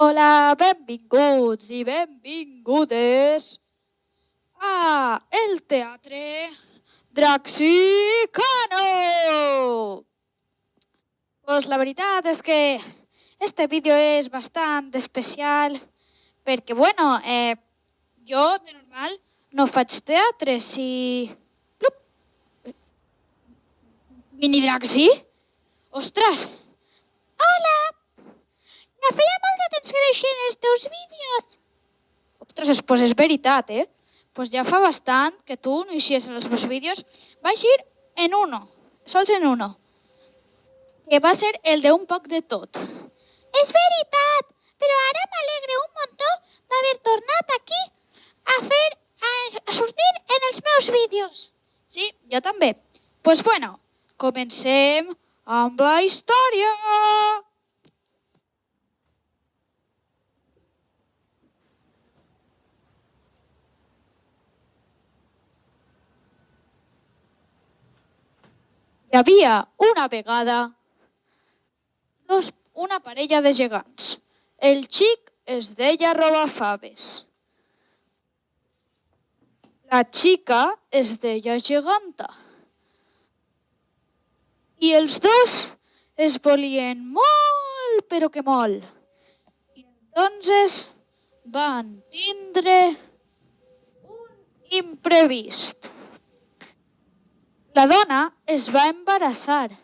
Hola, benvinguts i benvingudes a el Teatre Draxicano. Pues la veritat és que este vídeo és bastant especial perquè, bueno, jo de normal no faig teatre, si... Plup! Mini Draxi? Ostres! Hola! Ja feia molt de temps que no eixien els teus vídeos. Ostres, pues és veritat, eh? Pues ja fa bastant que tu no eixies en els meus vídeos. Va eixir en uno, sols en uno, que va ser el de un poc de tot. És veritat, però ara m'alegre un muntó d'haver tornat aquí a sortir en els meus vídeos. Sí, jo també. Pues bueno, comencem amb la història. Hi havia una vegada una parella de gegants. El xic es deia Robafaves. La xica es deia Geganta. I els dos es volien molt, però que molt. I entonces van tindre un imprevist. La dona es va embarassar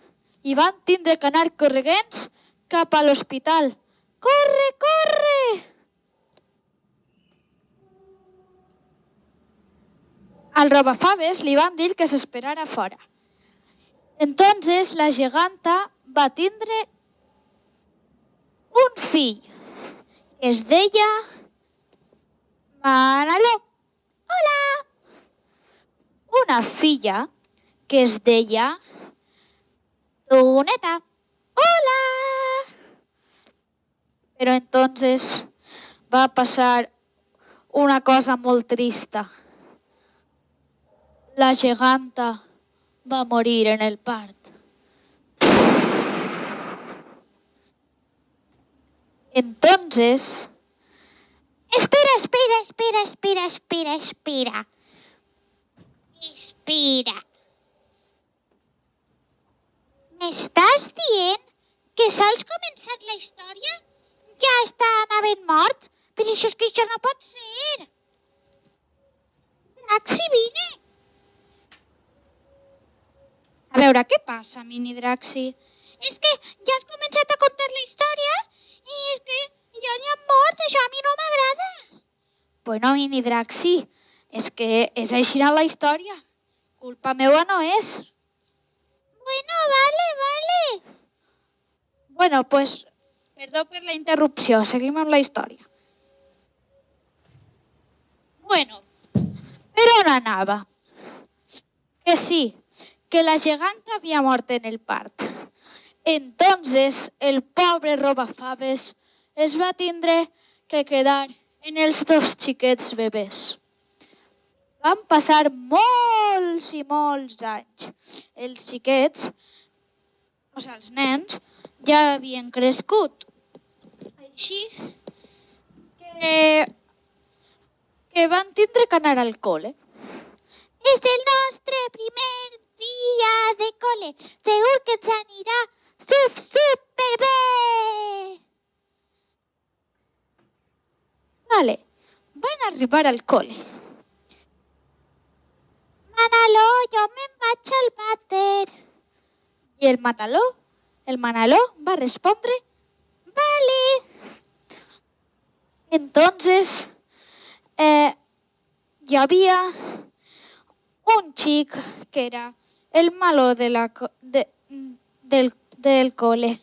i van tindre que anar corrents cap a l'hospital. Corre, corre! Al Robafaves li van dir que s'esperara fora. Entonces la geganta va tindre un fill que es deia Manaló. Hola! Una filla que es deia Tuneta. Hola! Pero entonces va pasar una cosa molt trista. La geganta va morir en el part. Entonces... Espera. M'estàs dient que sols començat la història ja estan havent mort? Però això és que això no pot ser. Draxi, vine. A veure, què passa, Mini Draxi? És que ja has començat a contar la història i és que ja n'hi ha mort, això a mi no m'agrada. Bueno, Mini Draxi, és que és així la història. Culpa meua no és. Bueno, vale. Bueno, pues, perdó per la interrupció, seguim amb la història. Bueno, per on anava? Que sí, que la geganta havia mort en el part. Entonces, el pobre Robafaves es va tindre que quedar en els dos xiquets bebès. Van passar molts i molts anys. Els xiquets, o sigui, els nens, ja havien crescut. Així que van tindre que anar al col·le. És el nostre primer dia de col·le. Segur que ens anirà superbé. Vale, van arribar al col·le. Manaló, jo me'n vaig al vàter. I el Manaló va respondre, vale. Entonces, hi havia un xic que era el malo del cole.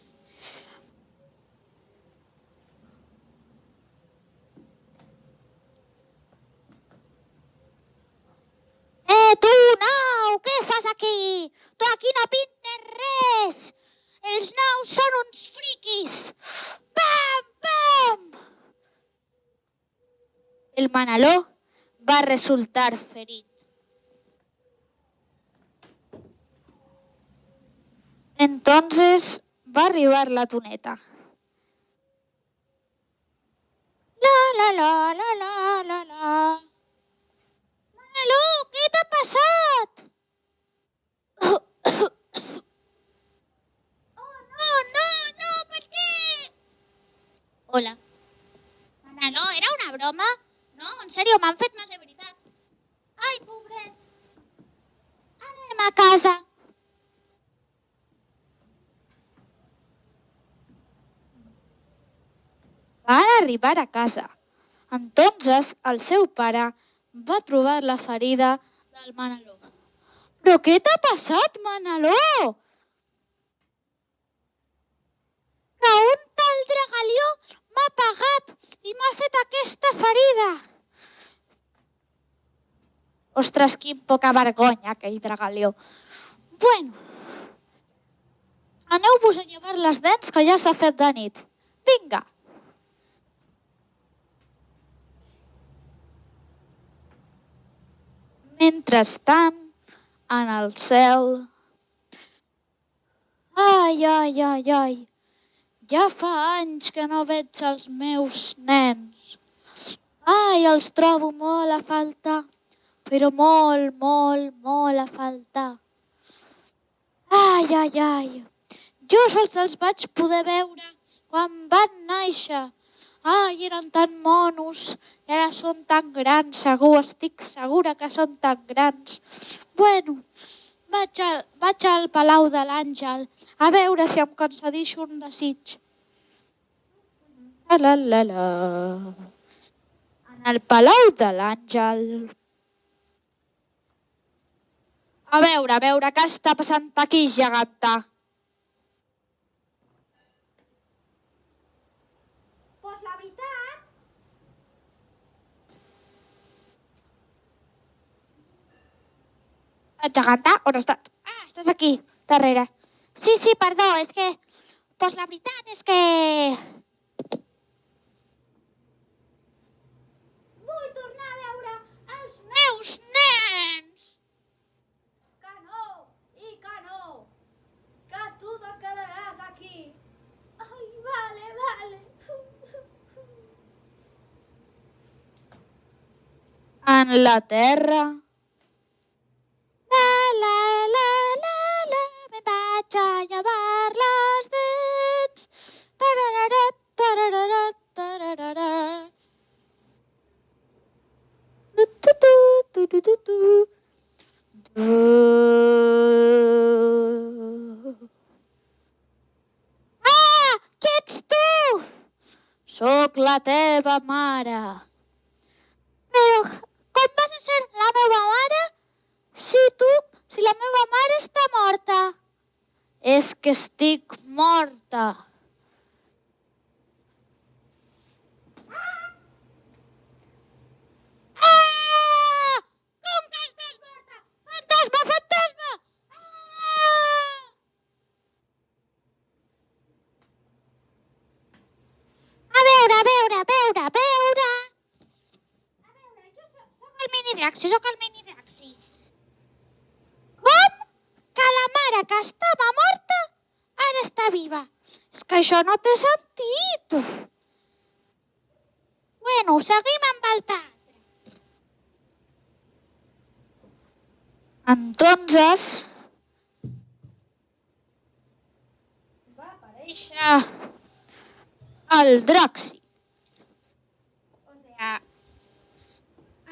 Tu, nou, què fas aquí? Tu aquí no pintes res. Els nous són uns friquis. Pam! El Manaló va resultar ferit. Entonces va arribar la Tuneta. Hola. Manolo, era una broma? No, en sèrio, m'han fet mal de veritat. Ai, pobret. Anem a casa. Van arribar a casa. Entonces el seu pare va trobar la ferida del Manolo. Però què t'ha passat, Manolo? Que un tal Dragalió m'ha pegat i m'ha fet aquesta ferida. Ostres, quin poca vergonya, aquell Dragalió. Bueno, aneu-vos a llevar les dents, que ja s'ha fet de nit. Vinga. Mentrestant, en el cel... Ai, ai, ai, ai. Ja fa anys que no veig els meus nens. Ai, els trobo molt a faltar, però molt, molt, molt a faltar. Ai, ai, ai. Jo sols els vaig poder veure quan van néixer. Ai, eren tan monos i ara són tan grans, estic segura que són tan grans. Bueno, vaig al Palau de l'Àngel a veure si em concedeix un desig. La, la, la. En el Palau de l'Àngel. A veure, què està passant aquí, geganta? Pues la veritat... Geganta, on estàs? Ah, estàs aquí, darrere. Sí, perdó, és que... Pues la veritat és que... Vull tornar a veure els meus nens! Que no, i que no, que tu te quedaràs aquí. Ai, vale. En la terra... me vaig a llevar les dents. Tarararat, tarararat, tarararat. Ah, qui ets tu? Soc la teva mare. Però com vas a ser la meva mare si la meva mare està morta? És que estic morta. Ah! Com que estàs morta? Fantasma! Ah! A veure, jo sóc el mini-Draxi. Com? Que la mare que estava morta ara està viva. És que això no té sentit. Bueno, seguim amb el teatre. Entonces va aparèixer el Draxi. O sea,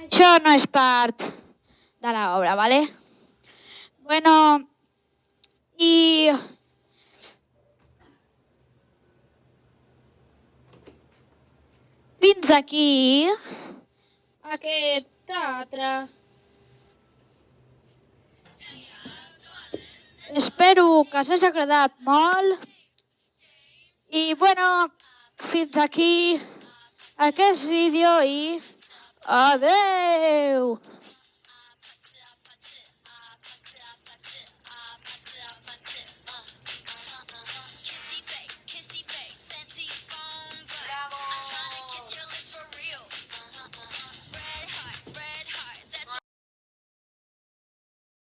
això no és part de l'obra, ¿vale? Bueno, i... fins aquí aquest teatre. Espero que us hagi agradat molt. I, bueno, fins aquí aquest vídeo i adeu!